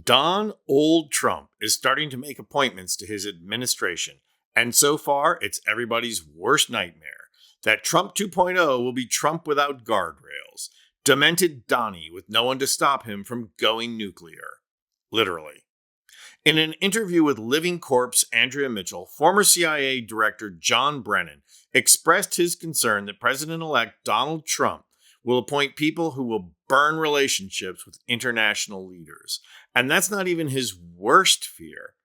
Don Old Trump is starting to make appointments to his administration, and so far, it's everybody's worst nightmare. That Trump 2.0 will be Trump without guardrails, demented Donnie with no one to stop him from going nuclear. Literally. In an interview with Living Corpse Andrea Mitchell, former CIA Director John Brennan expressed his concern that President-elect Donald Trump will appoint people who will burn relationships with international leaders. And that's not even his worst fear.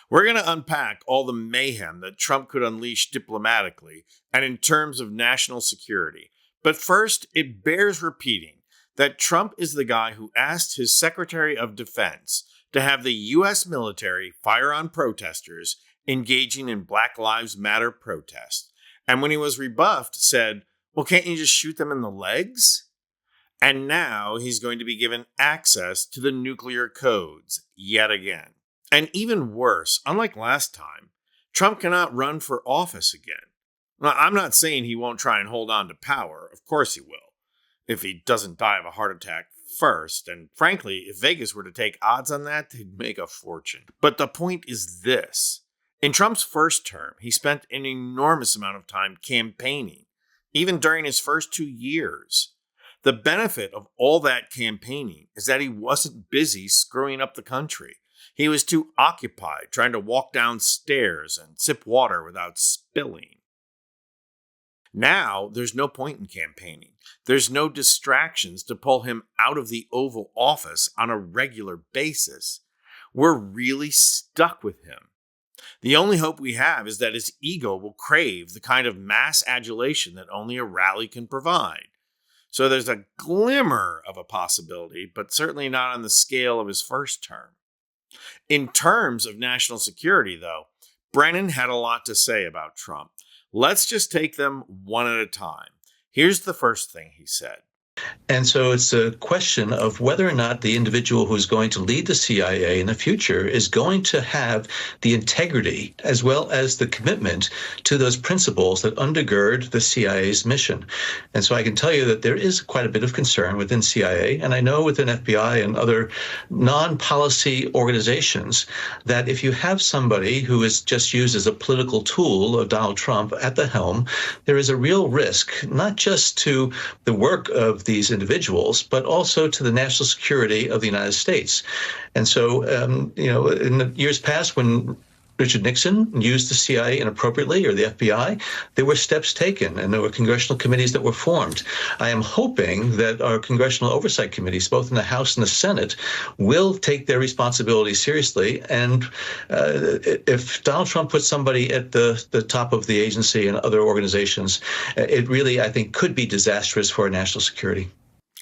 We're going to unpack all the mayhem that Trump could unleash diplomatically and in terms of national security. But first, it bears repeating that Trump is the guy who asked his Secretary of Defense to have the U.S. military fire on protesters engaging in Black Lives Matter protests. And when he was rebuffed, said, well, can't you just shoot them in the legs? And now he's going to be given access to the nuclear codes yet again. And even worse, unlike last time, Trump cannot run for office again. Now, I'm not saying he won't try and hold on to power. Of course he will, if he doesn't die of a heart attack first. And frankly, if Vegas were to take odds on that, they'd make a fortune. But the point is this. In Trump's first term, he spent an enormous amount of time campaigning, even during his first 2 years. The benefit of all that campaigning is that he wasn't busy screwing up the country. He was too occupied trying to walk down stairs and sip water without spilling. Now, there's no point in campaigning. There's no distractions to pull him out of the Oval Office on a regular basis. We're really stuck with him. The only hope we have is that his ego will crave the kind of mass adulation that only a rally can provide. So there's a glimmer of a possibility, but certainly not on the scale of his first term. In terms of national security, though, Brennan had a lot to say about Trump. Let's just take them one at a time. Here's the first thing he said. And so it's a question of whether or not the individual who's going to lead the CIA in the future is going to have the integrity as well as the commitment to those principles that undergird the CIA's mission. And so I can tell you that there is quite a bit of concern within CIA, and I know within FBI and other non-policy organizations, that if you have somebody who is just used as a political tool of Donald Trump at the helm, there is a real risk, not just to the work of these individuals, but also to the national security of the United States. And so, in the years past, when Richard Nixon used the CIA inappropriately, or the FBI, there were steps taken, and there were congressional committees that were formed. I am hoping that our congressional oversight committees, both in the House and the Senate, will take their responsibility seriously. And if Donald Trump puts somebody at the top of the agency and other organizations, it really, I think, could be disastrous for our national security.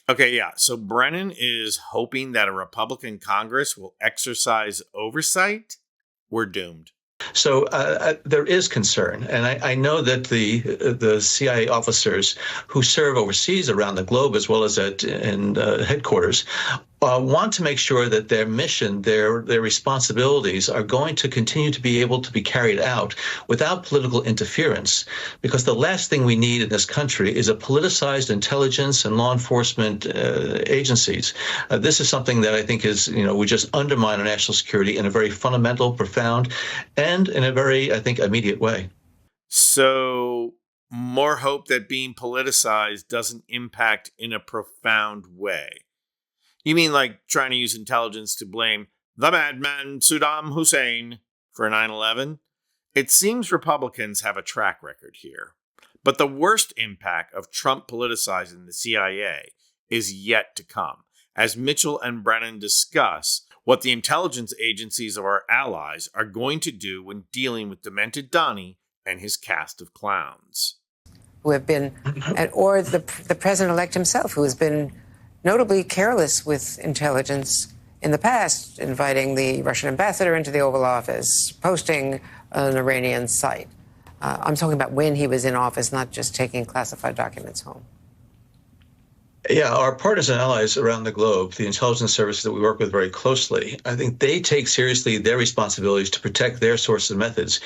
Okay, yeah. So Brennan is hoping that a Republican Congress will exercise oversight. We're doomed. So there is concern, and I know that the CIA officers who serve overseas around the globe, as well as in headquarters, want to make sure that their mission, their responsibilities are going to continue to be able to be carried out without political interference, because the last thing we need in this country is a politicized intelligence and law enforcement agencies. This is something that I think is, we just undermine our national security in a very fundamental, profound, and in a very, I think, immediate way. So more hope that being politicized doesn't impact in a profound way. You mean like trying to use intelligence to blame the madman Saddam Hussein for 9/11? It seems Republicans have a track record here. But the worst impact of Trump politicizing the CIA is yet to come, as Mitchell and Brennan discuss what the intelligence agencies of our allies are going to do when dealing with demented Donnie and his cast of clowns. Who have been, or the president-elect himself, who has been notably careless with intelligence in the past, inviting the Russian ambassador into the Oval Office, posting an Iranian site. I'm talking about when he was in office, not just taking classified documents home. Yeah, our partners and allies around the globe, the intelligence services that we work with very closely, I think they take seriously their responsibilities to protect their sources and methods.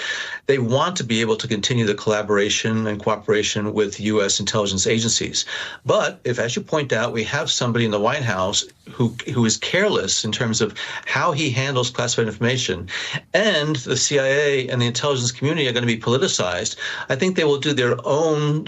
They want to be able to continue the collaboration and cooperation with U.S. intelligence agencies. But if, as you point out, we have somebody in the White House who is careless in terms of how he handles classified information, and the CIA and the intelligence community are going to be politicized, I think they will do their own,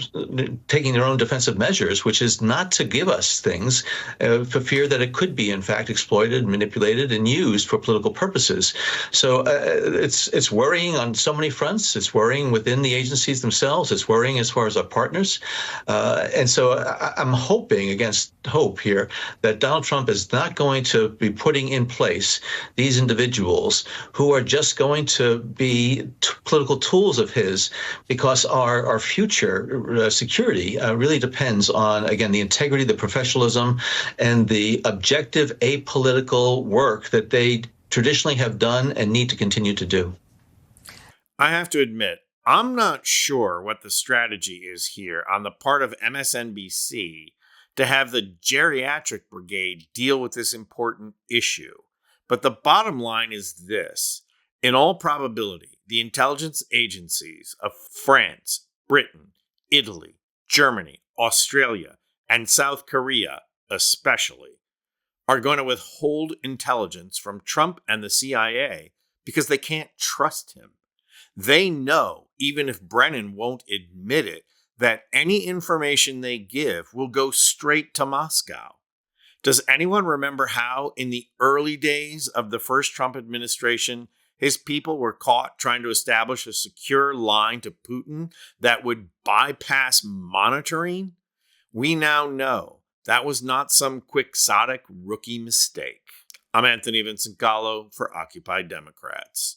taking their own defensive measures, which is not to give us things for fear that it could be, in fact, exploited, manipulated, and used for political purposes. So it's worrying on so many fronts. It's worrying within the agencies themselves. It's worrying as far as our partners. And so I'm hoping against hope here that Donald Trump is not going to be putting in place these individuals who are just going to be political tools of his, because our future security really depends on, again, the integrity, the professionalism, and the objective apolitical work that they traditionally have done and need to continue to do. I have to admit, I'm not sure what the strategy is here on the part of MSNBC to have the geriatric brigade deal with this important issue. But the bottom line is this. In all probability, the intelligence agencies of France, Britain, Italy, Germany, Australia, and South Korea especially are going to withhold intelligence from Trump and the CIA because they can't trust him. They know, even if Brennan won't admit it, that any information they give will go straight to Moscow. Does anyone remember how, in the early days of the first Trump administration, his people were caught trying to establish a secure line to Putin that would bypass monitoring? We now know that was not some quixotic rookie mistake. I'm Anthony Vincent Gallo for Occupy Democrats.